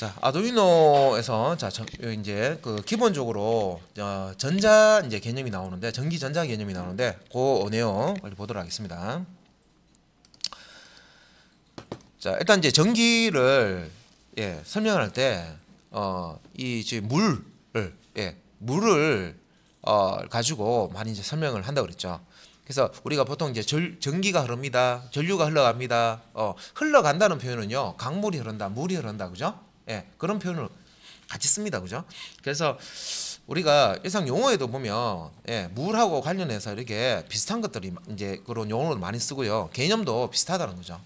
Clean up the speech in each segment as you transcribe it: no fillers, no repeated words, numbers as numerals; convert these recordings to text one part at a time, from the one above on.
자, 아두이노에서 이제 그 기본적으로 전자 이제 개념이 나오는데 전기 전자 개념이 나오는데 그 내용 빨리 보도록 하겠습니다. 자, 일단 이제 전기를 설명을 할 때 이 지금 물을 가지고 많이 이제 설명을 한다고 그랬죠. 그래서 우리가 보통 이제 전기가 흐릅니다. 전류가 흘러갑니다. 흘러간다는 표현은요, 강물이 흐른다, 물이 흐른다, 그죠? 그런 표현을 같이 씁니다, 그죠? 그래서 우리가 일상 용어에도 보면 물하고 관련해서 이렇게 비슷한 것들이 이제 그런 용어를 많이 쓰고요, 개념도 비슷하다는 거죠.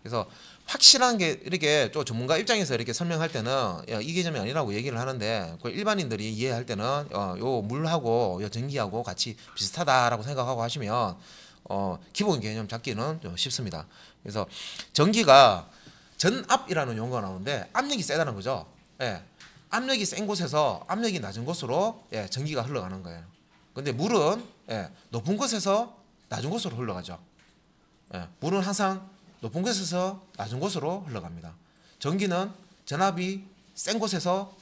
그래서 확실한 게 이렇게 또 전문가 입장에서 이렇게 설명할 때는 이 개념이 아니라고 얘기를 하는데, 그 일반인들이 이해할 때는 요 물하고 요 전기하고 같이 비슷하다라고 생각하고 하시면 기본 개념 잡기는 좀 쉽습니다. 그래서 전기가 전압이라는 용어가 나오는데 압력이 세다는 거죠. 압력이 센 곳에서 압력이 낮은 곳으로 전기가 흘러가는 거예요. 근데 물은 높은 곳에서 낮은 곳으로 흘러가죠. 물은 항상 높은 곳에서 낮은 곳으로 흘러갑니다. 전기는 전압이 센 곳에서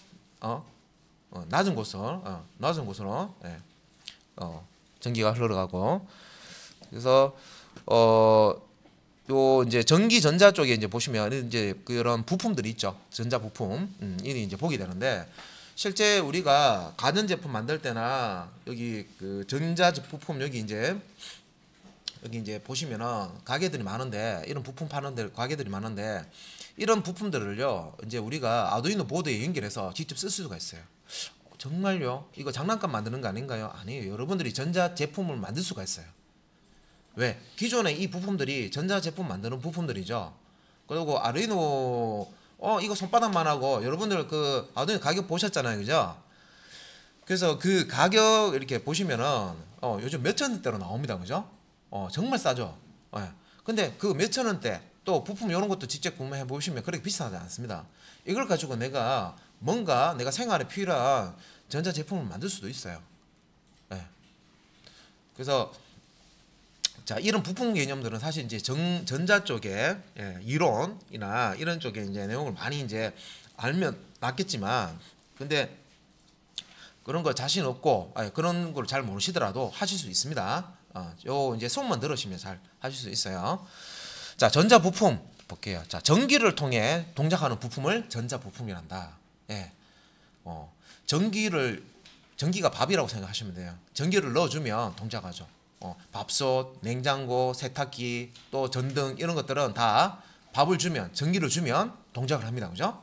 낮은 곳으로 전기가 흘러가고, 그래서 요 이제 전기 전자 쪽에 이제 보시면 이제 그런 부품들이 있죠. 전자 부품 이게 이제 보게 되는데, 실제 우리가 가전 제품 만들 때나 여기 그 전자 부품 여기 이제 보시면은 가게들이 많은데, 이런 부품 파는 데 가게들이 많은데, 이런 부품들을요 이제 우리가 아두이노 보드에 연결해서 직접 쓸 수가 있어요. 정말요? 이거 장난감 만드는 거 아닌가요? 아니에요. 여러분들이 전자 제품을 만들 수가 있어요. 왜? 기존에 이 부품들이 전자 제품 만드는 부품들이죠. 그리고 아두이노 이거 손바닥만 하고, 여러분들 그 아두이노 가격 보셨잖아요, 그죠? 그래서 그 가격 이렇게 보시면은 요즘 몇천 원대로 나옵니다, 그죠? 정말 싸죠. 근데 그 몇천 원대 또 부품 이런 것도 직접 구매해 보시면 그렇게 비싸지 않습니다. 이걸 가지고 내가 뭔가 내가 생활에 필요한 전자 제품을 만들 수도 있어요. 그래서 자, 이런 부품 개념들은 사실 이제 전자 쪽에 이론이나 이런 쪽에 이제 내용을 많이 이제 알면 낫겠지만, 근데 그런 거 자신 없고 그런 걸 잘 모르시더라도 하실 수 있습니다. 요 이제 수업만 들으시면 잘 하실 수 있어요. 자, 전자 부품 볼게요. 자, 전기를 통해 동작하는 부품을 전자 부품이란다. 전기가 밥이라고 생각하시면 돼요. 전기를 넣어주면 동작하죠. 밥솥, 냉장고, 세탁기, 또 전등 이런 것들은 다 밥을 주면, 전기를 주면 동작을 합니다, 그죠?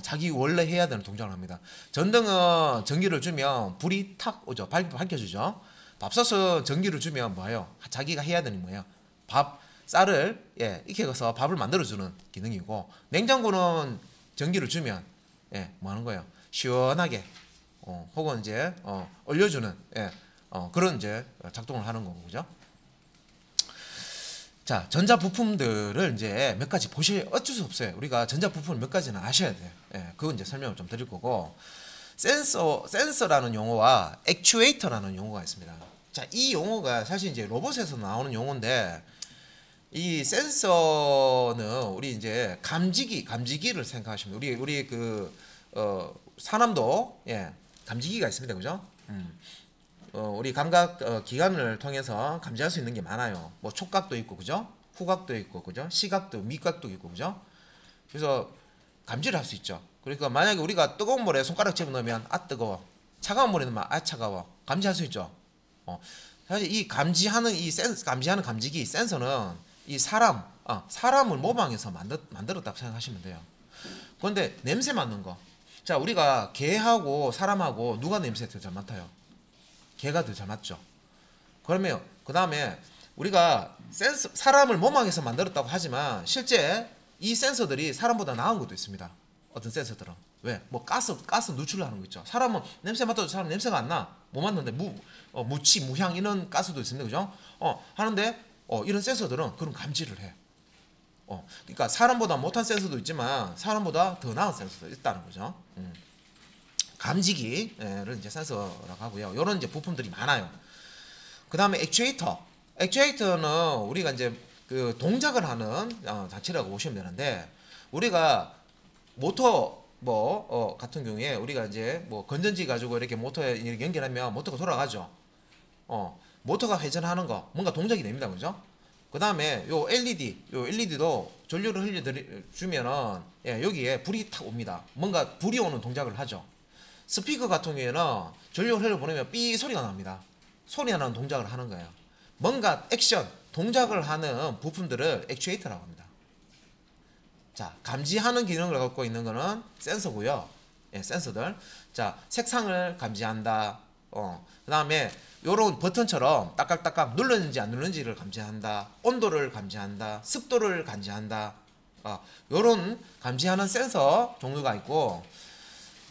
자기 원래 해야 되는 동작을 합니다. 전등은 전기를 주면 불이 탁 오죠. 밝혀주죠. 밥솥은 전기를 주면 뭐예요? 자기가 해야 되는 뭐예요? 쌀을 익혀서 밥을 만들어주는 기능이고, 냉장고는 전기를 주면 뭐 하는 거예요? 시원하게 혹은 이제 얼려주는 그런 이제 작동을 하는 거고, 그죠? 자, 전자 부품들을 이제 몇 가지 어쩔 수 없어요. 우리가 전자 부품을 몇 가지는 아셔야 돼요. 그건 이제 설명을 좀 드릴 거고, 센서라는 용어와 액추에이터라는 용어가 있습니다. 자, 이 용어가 사실 이제 로봇에서 나오는 용어인데, 이 센서는 우리 이제 감지기를 생각하시면, 우리 그 사람도 감지기가 있습니다, 그죠? 우리 감각 기관을 통해서 감지할 수 있는 게 많아요. 뭐 촉각도 있고, 그죠? 후각도 있고, 그죠? 시각도, 미각도 있고, 그죠? 그래서 감지를 할 수 있죠. 그러니까 만약에 우리가 뜨거운 물에 손가락 집어넣으면 뜨거워, 차가운 물에 넣으면 차가워, 감지할 수 있죠. 사실 이 감지하는 감지하는 감지기 센서는 이 사람을 모방해서 만들었다고 생각하시면 돼요. 그런데 냄새 맡는 거, 자, 우리가 개하고 사람하고 누가 냄새 더 잘 맡아요? 개가 더 잘 맡죠. 그러면 그 다음에 우리가 사람을 모방해서 만들었다고 하지만, 실제 이 센서들이 사람보다 나은 것도 있습니다. 어떤 센서들은. 왜? 뭐 가스 누출을 하는 거 있죠. 사람은 냄새 맡아도 사람 냄새가 안 나. 못 맡는데 무치, 무향 이런 가스도 있습니다, 그죠? 하는데 이런 센서들은 그런 감지를 해. 그러니까 사람보다 못한 센서도 있지만 사람보다 더 나은 센서도 있다는 거죠. 감지기를 이제 센서라고 하고요. 이런 이제 부품들이 많아요. 그 다음에 액추에이터는 우리가 이제 그 동작을 하는 자체라고 보시면 되는데, 우리가 모터 같은 경우에 우리가 이제 뭐 건전지 가지고 이렇게 모터에 이렇게 연결하면 모터가 돌아가죠. 모터가 회전하는 거 뭔가 동작이 됩니다. 그죠? 그 다음에 요 LED도 전류를 흘려주면은 여기에 불이 탁 옵니다. 뭔가 불이 오는 동작을 하죠. 스피커 같은 경우에는 전류를 흘려보내면 삐 소리가 납니다. 소리 나는 동작을 하는 거예요. 뭔가 액션, 동작을 하는 부품들을 액추에이터라고 합니다. 자, 감지하는 기능을 갖고 있는 거는 센서고요. 센서들. 자, 색상을 감지한다. 그 다음에 요런 버튼처럼 딱딱딱딱 눌렀는지 안 눌렀는지를 감지한다. 온도를 감지한다. 습도를 감지한다. 요런 감지하는 센서 종류가 있고,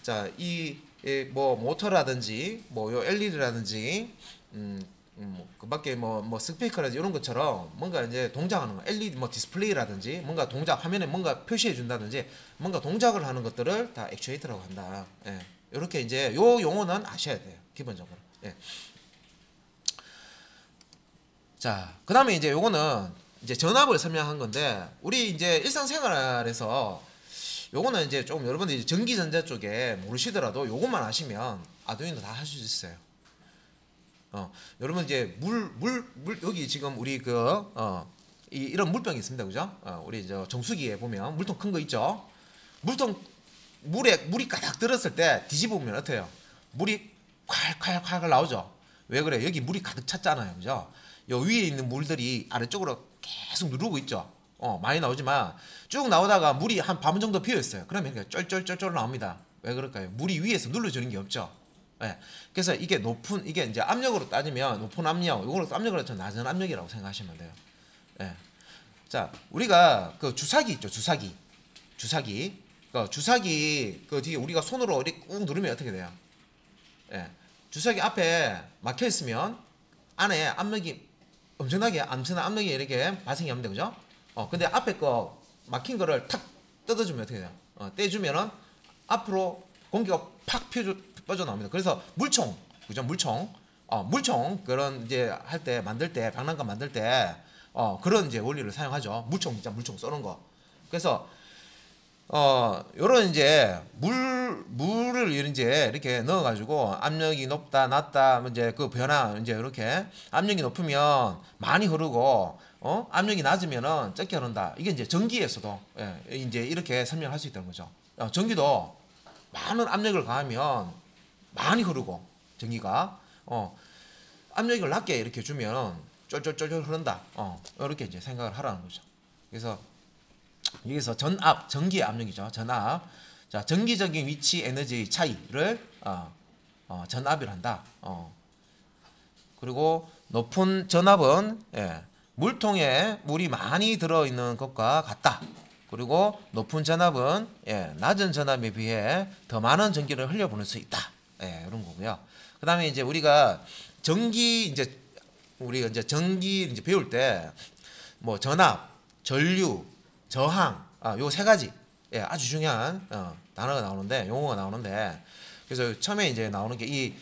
자, 뭐 모터라든지 요 LED라든지 그 밖에 뭐 스피커라든지 이런 것처럼 뭔가 이제 동작하는 거, LED 뭐 디스플레이라든지 뭔가 동작, 화면에 뭔가 표시해 준다든지 뭔가 동작을 하는 것들을 다 액추에이터라고 한다. 이렇게 이제 요 용어는 아셔야 돼요. 기본적으로. 자, 그 다음에 이제 요거는 이제 전압을 설명한 건데, 우리 이제 일상생활에서 요거는 이제 조금 여러분들이 전기전자 쪽에 모르시더라도 요것만 아시면 아두이노 다 할 수 있어요. 여러분 이제 물 여기 지금 우리 이런 물병이 있습니다. 그죠? 우리 정수기에 보면 물통 큰 거 있죠? 물이 가득 들었을 때 뒤집어 보면 어때요? 물이 콸콸콸 나오죠? 왜 그래? 여기 물이 가득 찼잖아요. 그죠? 요 위에 있는 물들이 아래쪽으로 계속 누르고 있죠. 많이 나오지만 쭉 나오다가 물이 한 반 정도 비어 있어요. 그러면 이렇게 쫄쫄쫄쫄 나옵니다. 왜 그럴까요? 물이 위에서 눌러주는 게 없죠. 그래서 이게 이게 이제 압력으로 따지면 높은 압력, 이거로 압력으로 따지면 낮은 압력이라고 생각하시면 돼요. 자, 우리가 그 주사기 있죠, 주사기. 주사기 그 뒤에 우리가 손으로 이렇게 꾹 누르면 어떻게 돼요? 주사기 앞에 막혀 있으면 안에 압력이 엄청나게 압력이 이렇게 발생이 합니다, 그죠? 근데 앞에 거 막힌 거를 탁 뜯어주면 어떻게 돼요? 떼주면은 앞으로 공기가 팍 빠져나옵니다. 그래서 물총, 그죠? 물총 그런 이제 만들 때 장난감 만들 때 그런 이제 원리를 사용하죠. 물총 쏘는 거. 그래서 요런 이제 물을 이제 이렇게 넣어가지고 압력이 높다 낮다 이제 그 변화 이제 이렇게 압력이 높으면 많이 흐르고 압력이 낮으면은 적게 흐른다. 이게 이제 전기에서도 이제 이렇게 설명할 수 있다는 거죠. 전기도 많은 압력을 가하면 많이 흐르고 전기가 압력을 낮게 이렇게 주면 쫄쫄쫄쫄 흐른다. 이렇게 이제 생각을 하라는 거죠. 그래서 여기서 전기의 압력이죠. 전압. 자, 전기적인 위치 에너지 차이를 전압이라 한다. 그리고 높은 전압은 물통에 물이 많이 들어있는 것과 같다. 그리고 높은 전압은 낮은 전압에 비해 더 많은 전기를 흘려보낼 수 있다. 이런 거고요. 그 다음에 이제 우리가 전기 이제 배울 때 뭐 전압, 전류, 저항, 요 세 가지 아주 중요한 단어가 나오는데, 용어가 나오는데, 그래서 처음에 이제 나오는 게 이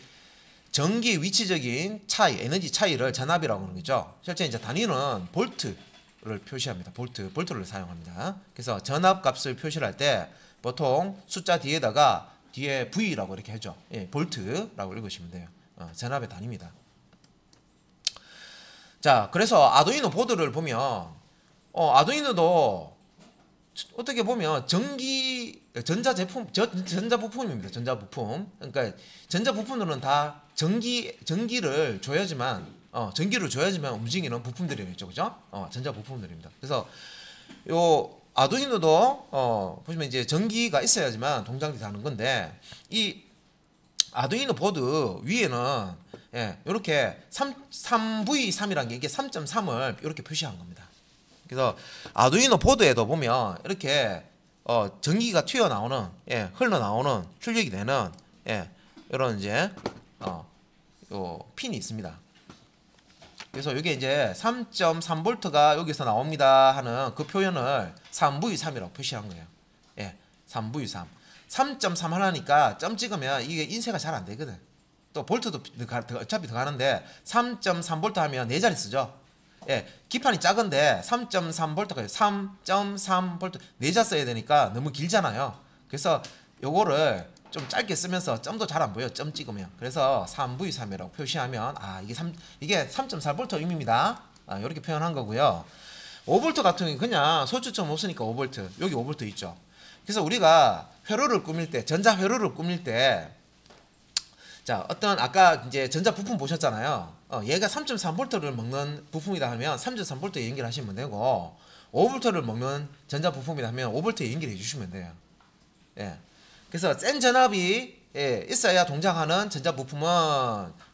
전기 위치적인 차이, 에너지 차이를 전압이라고 하는 거죠. 실제 이제 단위는 볼트를 표시합니다. 볼트를 사용합니다. 그래서 전압 값을 표시할 때 보통 숫자 뒤에 V라고 이렇게 하죠. 볼트라고 읽으시면 돼요. 전압의 단위입니다. 자, 그래서 아두이노 보드를 보면 아두이노도 어떻게 보면 전자 부품입니다. 전자 부품. 그러니까 전자 부품들은 다 전기를 줘야지만 움직이는 부품들이겠죠, 그죠? 전자 부품들입니다. 그래서 요 아두이노도 보시면 이제 전기가 있어야지만 동작이 되는 건데, 이 아두이노 보드 위에는 이렇게 3V3이라는 게 이게 3.3을 이렇게 표시한 겁니다. 그래서 아두이노 보드에도 보면 이렇게 전기가 튀어나오는 흘러나오는 출력이 되는 이런 이제 요 핀이 있습니다. 그래서 이게 이제 3.3V가 여기서 나옵니다 하는 그 표현을 3V3이라고 표시한 거예요. 3V3. 3.3 하나니까 점 찍으면 이게 인쇄가 잘 안 되거든. 또 볼트도 어차피 들어가는데 3.3V 하면 4자리 쓰죠. 기판이 작은데 3.3V가 3.3V 4자 써야 되니까 너무 길잖아요. 그래서 요거를 좀 짧게 쓰면서 점도 잘 안 보여. 점 찍으면. 그래서 3v3이라고 표시하면 이게 3.4V 의미입니다. 이렇게 표현한 거고요. 5V 같은 경우 그냥 소추점 없으니까 5V. 여기 5V 있죠. 그래서 우리가 회로를 꾸밀 때, 전자 회로를 꾸밀 때, 자, 어떤 아까 이제 전자 부품 보셨잖아요. 얘가 3.3V를 먹는 부품이다 하면 3.3V에 연결하시면 되고, 5V를 먹는 전자 부품이다 하면 5V에 연결해 주시면 돼요. 예. 그래서 센 전압이 있어야 동작하는 전자 부품은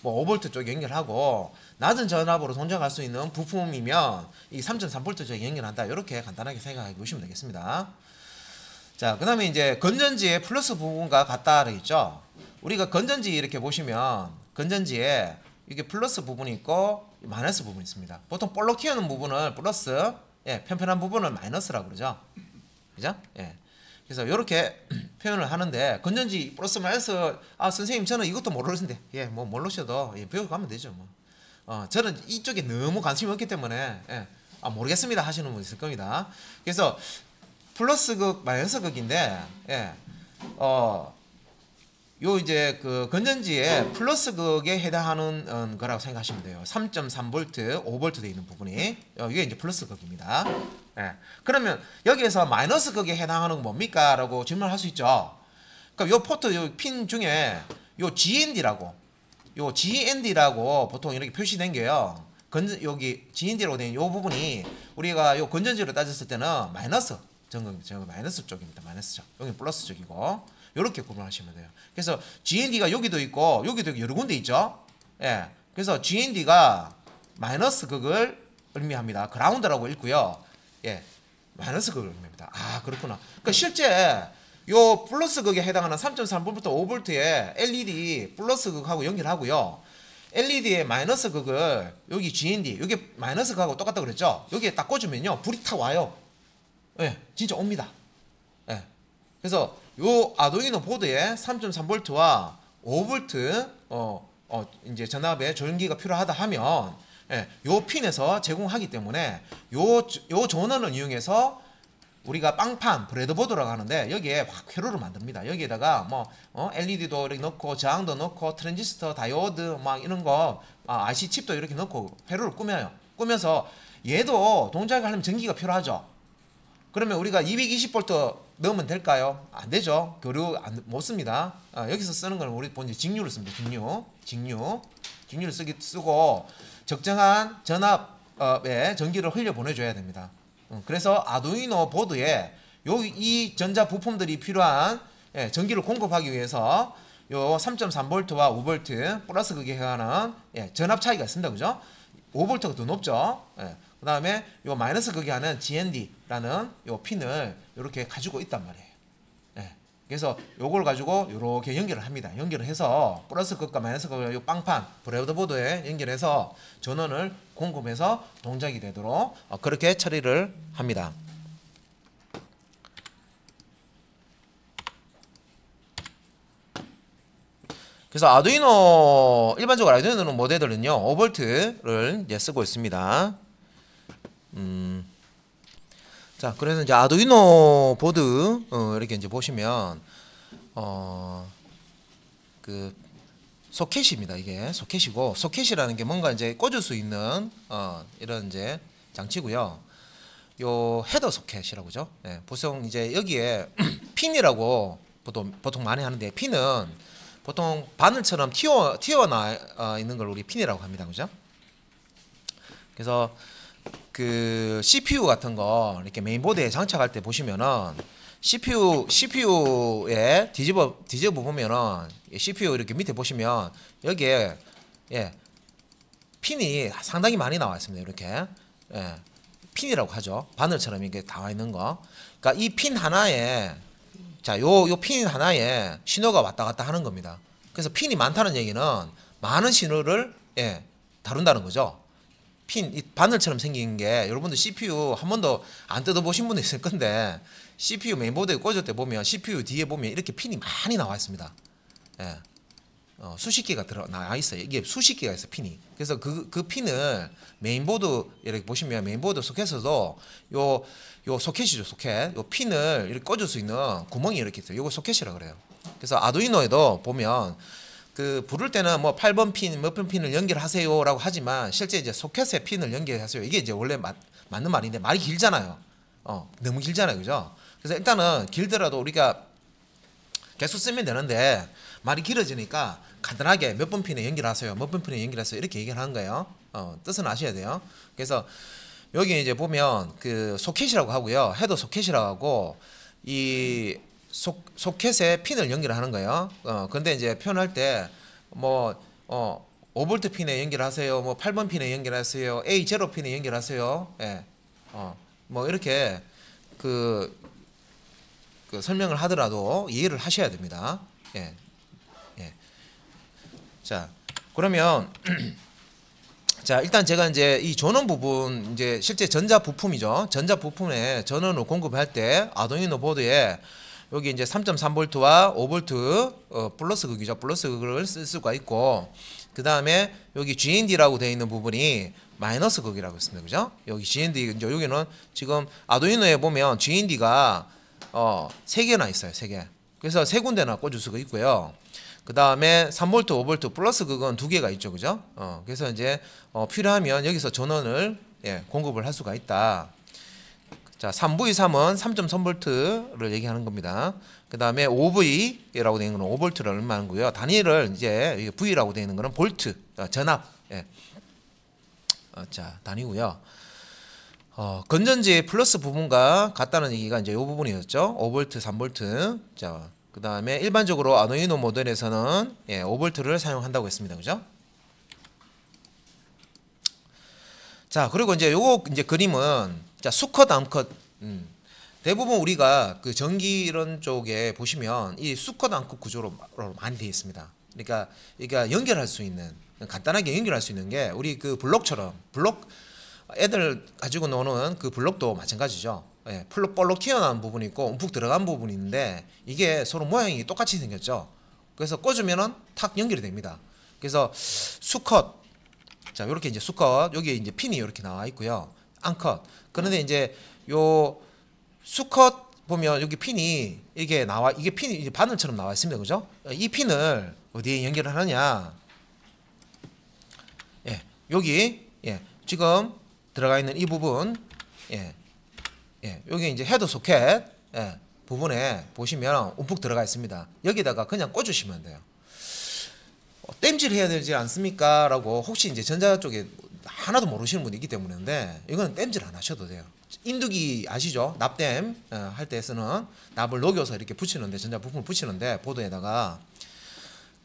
뭐 5V 쪽에 연결하고, 낮은 전압으로 동작할 수 있는 부품이면 이 3.3V 쪽에 연결한다. 이렇게 간단하게 생각해 보시면 되겠습니다. 자, 그 다음에 이제 건전지의 플러스 부분과 같다 되겠죠. 우리가 건전지 이렇게 보시면 건전지에 이게 플러스 부분이 있고 마이너스 부분이 있습니다. 보통 볼록 튀어나온 부분을 플러스, 편편한 부분을 마이너스라고 그러죠. 그죠? 예. 그래서 이렇게 표현을 하는데, 건전지 플러스 마이너스, 선생님 저는 이것도 모르는데, 뭐 모르셔도 배워가면 되죠. 뭐. 저는 이쪽에 너무 관심이 없기 때문에 모르겠습니다 하시는 분 있을 겁니다. 그래서 플러스 극, 마이너스 극인데, 요 이제 그 건전지의 플러스 극에 해당하는 거라고 생각하시면 돼요. 3.3V, 5V 돼 있는 부분이 이게 이제 플러스 극입니다. 그러면 여기에서 마이너스 극에 해당하는 건 뭡니까? 라고 질문할 수 있죠. 그러니까 요 포트 요 핀 중에 요 GND라고 보통 이렇게 표시된 게요. 여기 GND라고 된 요 부분이 우리가 요 건전지로 따졌을 때는 마이너스 저거 마이너스 쪽입니다. 마이너스 쪽. 여기 플러스 쪽이고. 이렇게 구분하시면 돼요. 그래서 GND가 여기도 있고 여기도 여러 군데 있죠. 그래서 GND가 마이너스 극을 의미합니다. 그라운드라고 읽고요. 마이너스 극을 의미합니다. 그렇구나. 그러니까 실제 요 플러스 극에 해당하는 3.3V부터 5V의 LED 플러스 극하고 연결하고요. LED의 마이너스 극을 여기 GND, 여기 마이너스 극하고 똑같다고 그랬죠. 여기에 딱 꽂으면요 불이 탁 와요. 진짜 옵니다. 그래서 요 아두이노 보드에 3.3V와 5V 이제 전압의 전기가 필요하다 하면 요 핀에서 제공하기 때문에 요 전원을 이용해서 우리가 빵판 브레드보드라고 하는데 여기에 확 회로를 만듭니다. 여기에다가 뭐 LED도 이렇게 넣고 저항도 넣고 트랜지스터, 다이오드 막 이런 거 IC 칩도 이렇게 넣고 회로를 꾸며요. 꾸면서 얘도 동작을 하려면 전기가 필요하죠. 그러면 우리가 220V 넣으면 될까요? 안 되죠. 교류 못 씁니다. 여기서 쓰는 건 우리 본체 직류를 씁니다. 직류를 쓰고 적정한 전압에 전기를 흘려 보내줘야 됩니다. 그래서 아두이노 보드에 이 전자 부품들이 필요한 전기를 공급하기 위해서 요 3.3V와 5V 플러스 극에 해당하는 전압 차이가 있습니다. 그죠? 5V가 더 높죠. 그 다음에 요 마이너스 극에 하는 GND라는 요 핀을 이렇게 가지고 있단 말이에요. 그래서 요걸 가지고 이렇게 연결을 합니다. 연결을 해서 플러스 극과 마이너스 극을 요 빵판 브레드보드에 연결해서 전원을 공급해서 동작이 되도록 그렇게 처리를 합니다. 그래서 아두이노 일반적으로 아두이노 모델들은요 5V를 이제 쓰고 있습니다. 자, 그래서 이제 아두이노 보드 이렇게 이제 보시면 그 소켓입니다. 이게 소켓이고, 소켓이라는 게 뭔가 이제 꽂을 수 있는 이런 이제 장치고요. 요 헤더 소켓이라고 그죠? 보통 이제 여기에 핀이라고 보통 많이 하는데, 핀은 보통 바늘처럼 튀어나 있는 걸 우리 핀이라고 합니다. 그죠? 그래서 그 CPU 같은 거 이렇게 메인보드에 장착할 때 보시면은 CPU에 뒤집어 보면은 CPU 이렇게 밑에 보시면 여기에 핀이 상당히 많이 나와 있습니다. 이렇게 핀이라고 하죠. 바늘처럼 이렇게 나와 있는 거. 그러니까 이 핀 하나에 요 핀 하나에 신호가 왔다 갔다 하는 겁니다. 그래서 핀이 많다는 얘기는 많은 신호를 다룬다는 거죠. 핀, 이 바늘처럼 생긴 게 여러분들 CPU 한 번도 안 뜯어보신 분도 있을 건데, CPU 메인보드에 꽂을 때 보면 CPU 뒤에 보면 이렇게 핀이 많이 나와 있습니다. 수십 개가 나와 있어요. 이게 수십 개가 있어 핀이. 그래서 그 핀을 메인보드 이렇게 보시면 메인보드 소켓에서도 요 소켓이죠 소켓. 요 핀을 이렇게 꽂을 수 있는 구멍이 이렇게 있어요. 요거 소켓이라 그래요. 그래서 아두이노에도 보면 그 부를 때는 뭐 8번 핀, 몇 번 핀을 연결하세요라고 하지만 실제 이제 소켓에 핀을 연결하세요. 이게 이제 원래 맞는 말인데 말이 길잖아요. 너무 길잖아요, 그죠? 그래서 일단은 길더라도 우리가 계속 쓰면 되는데 말이 길어지니까 간단하게 몇 번 핀에 연결하세요, 몇 번 핀에 연결하세요 이렇게 얘기를 하는 거예요. 뜻은 아셔야 돼요. 그래서 여기 이제 보면 그 소켓이라고 하고요, 헤더 소켓이라고 하고 이 소켓에 핀을 연결하는 거예요. 근데 이제 표현할 때 뭐 5V 핀에 연결하세요, 뭐 8번 핀에 연결하세요, A0 핀에 연결하세요. 예. 뭐 이렇게 그 설명을 하더라도 이해를 하셔야 됩니다. 예. 예. 자, 그러면 자, 일단 제가 이제 이 전원 부분 이제 실제 전자 부품이죠. 전자 부품에 전원을 공급할 때 아두이노 보드에 여기 이제 3.3V와 5V 플러스 극이죠. 플러스 극을 쓸 수가 있고, 그 다음에 여기 GND라고 되어 있는 부분이 마이너스 극이라고 있습니다. 그죠? 여기 GND, 이제 여기는 지금 아두이노에 보면 GND가 3개나 있어요. 3개. 그래서 3군데나 꽂을 수가 있고요. 그 다음에 3V, 5V 플러스 극은 2개가 있죠. 그죠? 그래서 이제 필요하면 여기서 전원을 공급을 할 수가 있다. 자, 3V3은 3.3V를 얘기하는 겁니다. 그 다음에 5V라고 되어 있는 거는 5V를 의미하는 거고요. 단위를 이제 V라고 되어 있는 거는 볼트, 전압. 자, 단위고요. 건전지 플러스 부분과 같다는 얘기가 이제 이 부분이었죠. 5V, 3V. 자, 그 다음에 일반적으로 아두이노 모델에서는 5V를 사용한다고 했습니다. 그죠? 자, 그리고 이제 요거 이제 그림은 자, 수컷, 암컷. 대부분 우리가 그 전기 이런 쪽에 보시면 이 수컷, 암컷 구조로 많이 되어 있습니다. 그러니까 연결할 수 있는, 간단하게 연결할 수 있는 게 우리 그 블록처럼 애들 가지고 노는 그 블록도 마찬가지죠. 볼록 튀어나온 부분이 있고 움푹 들어간 부분이 있는데 이게 서로 모양이 똑같이 생겼죠. 그래서 꽂으면은 탁 연결이 됩니다. 그래서 수컷, 자, 요렇게 이제 수컷, 여기에 이제 핀이 이렇게 나와 있고요. 암컷. 그런데 이제 요 수컷 보면 여기 핀이 이게 핀이 이제 바늘처럼 나와 있습니다. 그죠? 이 핀을 어디에 연결을 하느냐? 여기 지금 들어가 있는 이 부분, 여기 이제 헤더 소켓 부분에 보시면 움푹 들어가 있습니다. 여기다가 그냥 꽂으시면 돼요. 땜질 해야 되지 않습니까? 라고 혹시 이제 전자 쪽에 하나도 모르시는 분이 있기 때문인데 이거는 땜질 안 하셔도 돼요. 인두기 아시죠? 납땜 할 때 쓰는 납을 녹여서 이렇게 붙이는데, 전자 부품을 붙이는데 보드에다가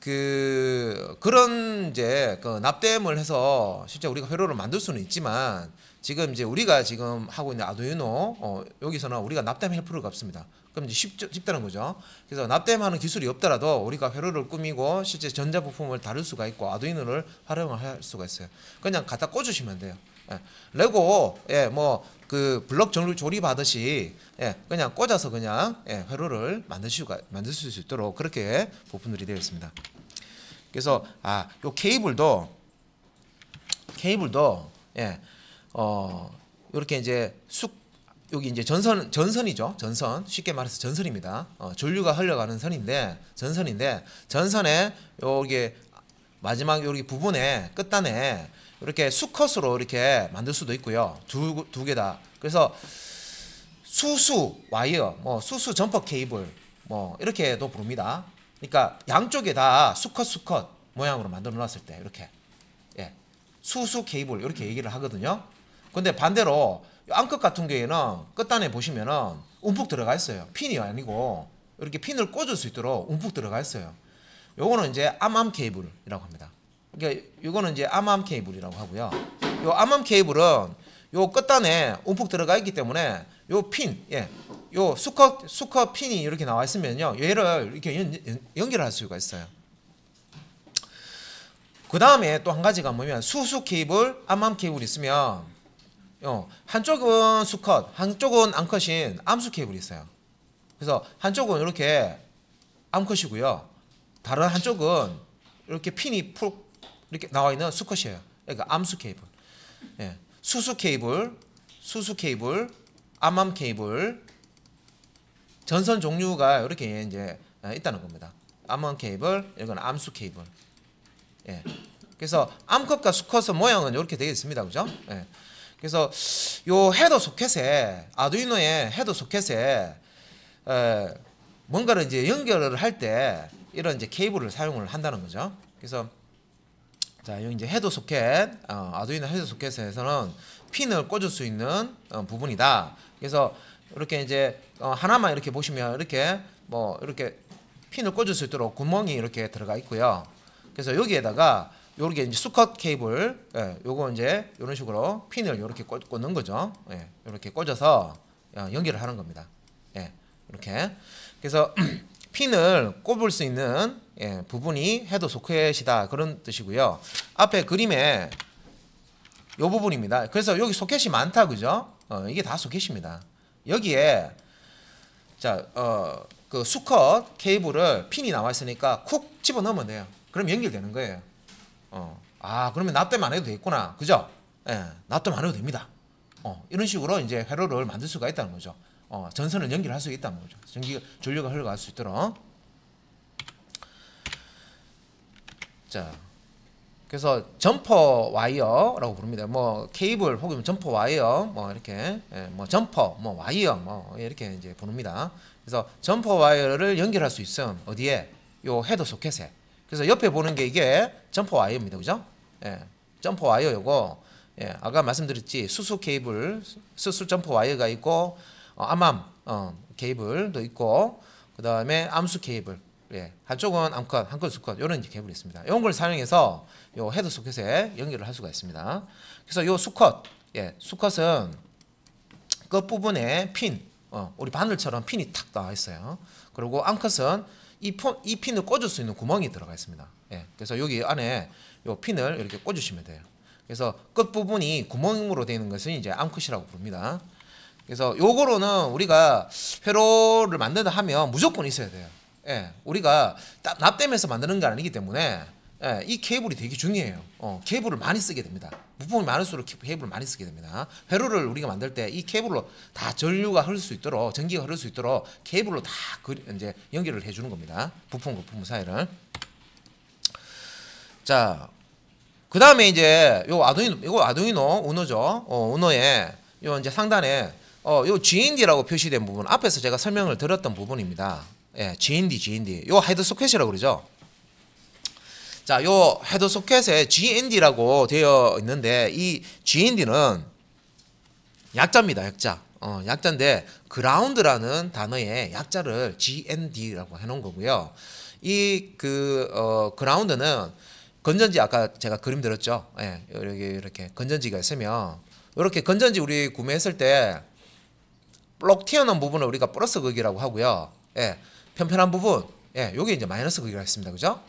그런 이제 그 납땜을 해서 실제 우리가 회로를 만들 수는 있지만 지금 이제 우리가 지금 하고 있는 아두이노 여기서는 우리가 납땜할 필요가 없습니다. 그럼 이제 쉽다는 거죠. 그래서 납땜하는 기술이 없더라도 우리가 회로를 꾸미고 실제 전자 부품을 다룰 수가 있고 아두이노를 활용을 할 수가 있어요. 그냥 갖다 꽂으시면 돼요. 레고 뭐 그 블럭 조립하듯이 그냥 꽂아서 그냥 회로를 만드실 수 있도록 그렇게 부품들이 되어 있습니다. 그래서 요 케이블도 이렇게 이제 여기 이제 전선이죠. 전선, 쉽게 말해서 전선입니다. 전류가 흘러가는 전선인데 전선에 여기 마지막 여기 부분에 끝단에 이렇게 수컷으로 이렇게 만들 수도 있고요. 두 개 다. 그래서 수수 와이어, 뭐 수수 점퍼 케이블, 뭐 이렇게도 부릅니다. 그러니까 양쪽에 다 수컷 모양으로 만들어 놨을 때 이렇게 수수 케이블 이렇게 얘기를 하거든요. 근데 반대로 암컷 같은 경우에는 끝단에 보시면은 움푹 들어가 있어요. 핀이 아니고 이렇게 핀을 꽂을 수 있도록 움푹 들어가 있어요. 요거는 이제 암암 케이블이라고 합니다. 그러니까 이거는 이제 암암 케이블이라고 하고요. 요 암암 케이블은 요 끝단에 움푹 들어가 있기 때문에 요 핀, 요 수컷 핀이 이렇게 나와 있으면요, 얘를 이렇게 연결할 수가 있어요. 그 다음에 또 한 가지가 뭐냐면 수수 케이블, 암암 케이블이 있으면 한쪽은 수컷, 한쪽은 암컷인 암수 케이블이 있어요. 그래서 한쪽은 이렇게 암컷이고요, 다른 한쪽은 이렇게 핀이 푹 이렇게 나와 있는 수컷이에요. 그러니까 암수 케이블. 예. 수수 케이블, 암암 케이블, 전선 종류가 이렇게 이제 있다는 겁니다. 암암 케이블, 이건 암수 케이블. 예. 그래서 암컷과 수컷의 모양은 이렇게 되어 있습니다. 그죠? 예. 그래서 요 헤더 소켓에 아두이노의 헤더 소켓에 뭔가를 이제 연결을 할 때 이런 이제 케이블을 사용을 한다는 거죠. 그래서 자, 여기 이제 헤더 소켓, 아두이노 헤더 소켓에서는 핀을 꽂을 수 있는 부분이다. 그래서 이렇게 이제 하나만 이렇게 보시면 이렇게 뭐 이렇게 핀을 꽂을 수 있도록 구멍이 이렇게 들어가 있고요. 그래서 여기에다가 요렇게 이제 수컷 케이블, 요거 이제 이런 식으로 핀을 이렇게 꽂는 거죠. 이렇게 꽂아서 연결을 하는 겁니다. 이렇게. 그래서 핀을 꼽을 수 있는 부분이 헤더 소켓이다 그런 뜻이고요. 앞에 그림에 요 부분입니다. 그래서 여기 소켓이 많다, 그죠? 이게 다 소켓입니다. 여기에 자, 그 수컷 케이블을 핀이 나와 있으니까 쿡 집어 넣으면 돼요. 그럼 연결되는 거예요. 그러면 납땜 안 해도 되겠구나, 그죠? 납땜 안 해도 됩니다. 이런 식으로 이제 회로를 만들 수가 있다는 거죠. 전선을 연결할 수 있다는 거죠. 전류가 흘러갈 수 있도록. 자, 그래서 점퍼 와이어라고 부릅니다. 뭐 케이블 혹은 점퍼 와이어, 뭐 이렇게, 뭐 점퍼, 뭐 와이어, 뭐 이렇게 이제 부릅니다. 그래서 점퍼 와이어를 연결할 수 있음 어디에? 요 헤더 소켓에. 그래서 옆에 보는 게 이게 점퍼 와이어입니다, 그죠? 점퍼 와이어 요거, 아까 말씀드렸지 수수 케이블, 수수 점퍼 와이어가 있고, 암암 케이블도 있고, 그 다음에 암수 케이블. 한쪽은 암컷, 한쪽은 수컷, 이런 케이블이 있습니다. 이런 걸 사용해서 요 헤더 소켓에 연결을 할 수가 있습니다. 그래서 요 수컷, 수컷은 끝부분에 핀, 우리 바늘처럼 핀이 탁 나와 있어요. 그리고 암컷은 이 핀을 꽂을 수 있는 구멍이 들어가 있습니다. 그래서 여기 안에 요 핀을 이렇게 꽂으시면 돼요. 그래서 끝부분이 구멍으로 되어 있는 것은 이제 암컷이라고 부릅니다. 그래서 요거로는 우리가 회로를 만든다 하면 무조건 있어야 돼요. 우리가 납땜해서 만드는 게 아니기 때문에 이 케이블이 되게 중요해요. 케이블을 많이 쓰게 됩니다. 부품이 많을수록 케이블을 많이 쓰게 됩니다. 회로를 우리가 만들 때 이 케이블로 다 전류가 흐를 수 있도록, 전기가 흐를 수 있도록 케이블로 다 이제 연결을 해주는 겁니다. 부품과 부품 사이를. 자, 그 다음에 이제 요 아두이노 우노죠. 우노에 요 이제 상단에 요 GND라고 표시된 부분, 앞에서 제가 설명을 드렸던 부분입니다. GND. 요 헤드 소켓이라고 그러죠. 자, 요 헤드 소켓에 GND라고 되어 있는데 이 GND는 약자입니다. 약자. 약자인데 그라운드라는 단어의 약자를 GND라고 해놓은 거고요. 이 그라운드는 건전지, 아까 제가 그림 들었죠. 이렇게 건전지가 있으면 이렇게 건전지 우리 구매했을 때 블록 튀어나온 부분을 우리가 플러스 극이라고 하고요. 편편한 부분, 요게 이제 마이너스 극이라고 했습니다. 그죠?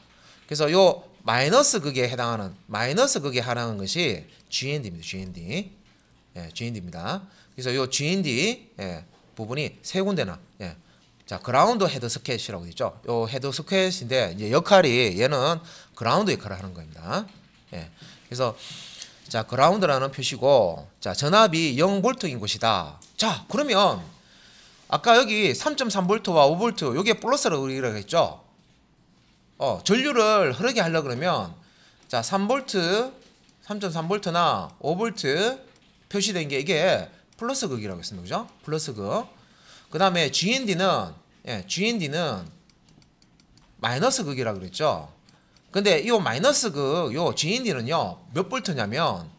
그래서 요 마이너스 극에 해당하는 것이 GND입니다. GND입니다. 그래서 요 GND 부분이 세 군데나, 자, 그라운드 헤드 소켓이라고 있죠. 요 헤드 소켓인데 이제 역할이 얘는 그라운드 역할을 하는 겁니다. 그래서 자, 그라운드라는 표시고, 자, 전압이 0V인 곳이다. 자, 그러면 아까 여기 3.3V와 5V 요게 플러스라고 우리가 했죠. 전류를 흐르게 하려고 그러면 자, 3.3V나 5V 표시된 게 이게 플러스 극이라고 했습니다. 그죠? 플러스 극. 그 다음에 GND는 마이너스 극이라고 그랬죠. 근데 이 마이너스 극, 요 GND는요, 몇 볼트냐면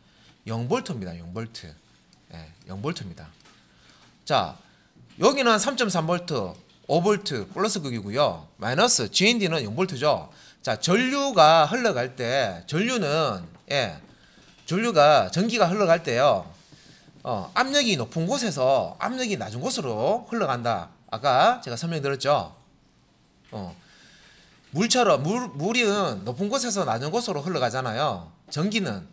0V입니다. 0V. 0V입니다. 자, 여기는 3.3V, 5V 플러스 극이고요. 마이너스 GND는 0V죠. 자, 전류가 흘러갈 때 전류가 전기가 흘러갈 때요. 압력이 높은 곳에서 압력이 낮은 곳으로 흘러간다. 아까 제가 설명드렸죠. 물처럼 물은 높은 곳에서 낮은 곳으로 흘러가잖아요. 전기는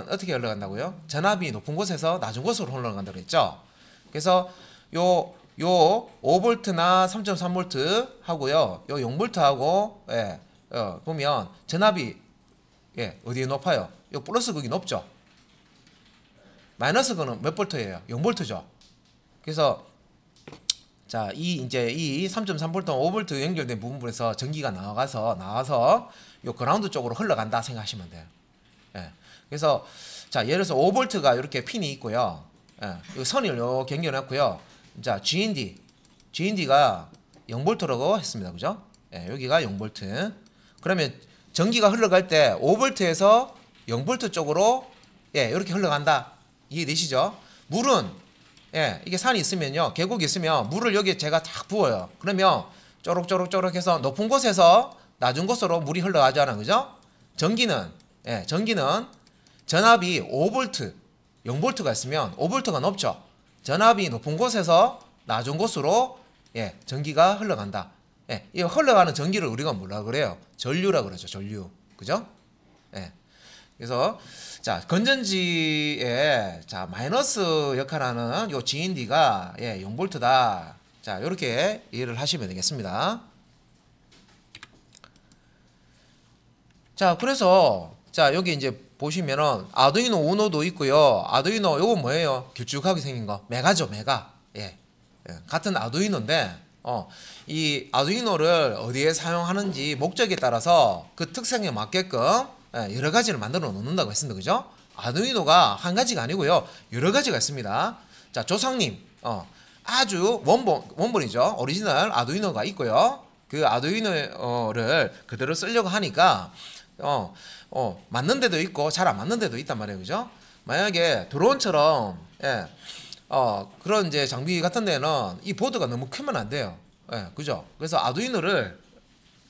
어떻게 흘러간다고요? 전압이 높은 곳에서 낮은 곳으로 흘러간다고 했죠. 그래서 요 5V나 3.3V 하고요. 요 0V하고 보면 전압이 어디에 높아요? 요 플러스 극이 높죠. 마이너스 극은 몇 볼트예요? 0볼트죠. 그래서 자, 이 3.3V, 5V 연결된 부분에서 전기가 나와서 요 그라운드 쪽으로 흘러간다 생각하시면 돼요. 그래서 자, 예를 들어서 5V가 이렇게 핀이 있고요. 이 선을 이렇게 연결해놨고요. 자, GND가 0V라고 했습니다. 그죠? 여기가 0V. 그러면 전기가 흘러갈 때 5V에서 0V 쪽으로 이렇게 흘러간다. 이해되시죠? 물은 이게 산이 있으면요, 계곡이 있으면 물을 여기 제가 딱 부어요. 그러면 쪼록쪼록쪼록 해서 높은 곳에서 낮은 곳으로 물이 흘러가잖아요. 그죠? 전기는 전압이 5V, 0V가 있으면 5V가 높죠. 전압이 높은 곳에서 낮은 곳으로 전기가 흘러간다. 이 흘러가는 전기를 우리가 뭐라 그래요? 전류라 그러죠. 전류. 그죠? 그래서 자, 건전지에 자, 마이너스 역할하는 요 GND가 0V다. 자, 요렇게 이해를 하시면 되겠습니다. 자, 그래서 자, 여기 이제 보시면은 아두이노 우노도 있고요. 아두이노 요거 뭐예요? 길쭉하게 생긴 거. 메가죠, 메가. 같은 아두이노인데 이 아두이노를 어디에 사용하는지 목적에 따라서 그 특성에 맞게끔 여러 가지를 만들어 놓는다고 했습니다. 그죠? 아두이노가 한 가지가 아니고요. 여러 가지가 있습니다. 자, 조상님, 아주 원본이죠. 오리지널 아두이노가 있고요. 그 아두이노를 그대로 쓰려고 하니까, 맞는 데도 있고, 잘 안 맞는 데도 있단 말이에요. 그죠? 만약에 드론처럼, 그런 이제 장비 같은 데는 이 보드가 너무 크면 안 돼요. 그죠? 그래서 아두이노를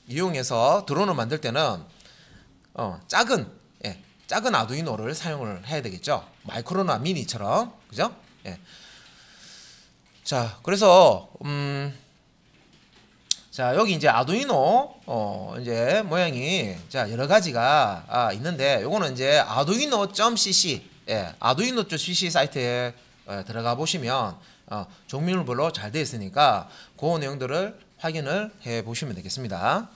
이용해서 드론을 만들 때는 작은 아두이노를 사용을 해야 되겠죠. 마이크로나 미니처럼. 그죠? 자, 그래서 자, 여기 이제 아두이노 이제 모양이 자, 여러 가지가 있는데 요거는 이제 arduino.cc arduino.cc 사이트에 들어가 보시면 종류별로 잘 되어 있으니까 그 내용들을 확인을 해 보시면 되겠습니다.